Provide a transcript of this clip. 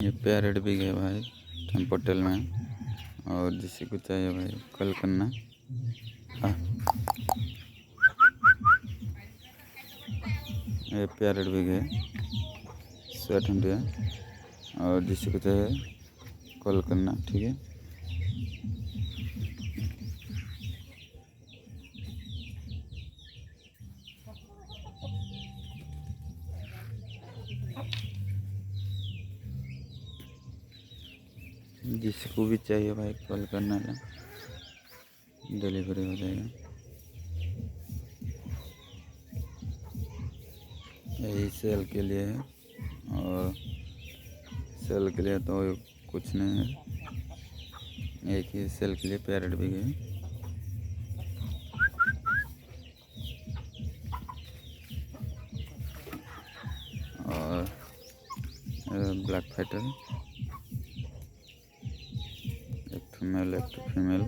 ये पैरेट भी है भाई टेम्पोटेल में, और जिसी को चाहिए भाई कॉल करना। ये पैरेट भी है 60 और जिसी को चाहिए कॉल करना, ठीक है। जिसको भी चाहिए भाई कॉल करना है, डिलीवरी हो जाएगा। यही सेल के लिए है, और सेल के लिए तो कुछ नहीं है, एक ही सेल के लिए पैरेट भी है। और ब्लैक फाइटर, एक फीमेल एक फीमेल।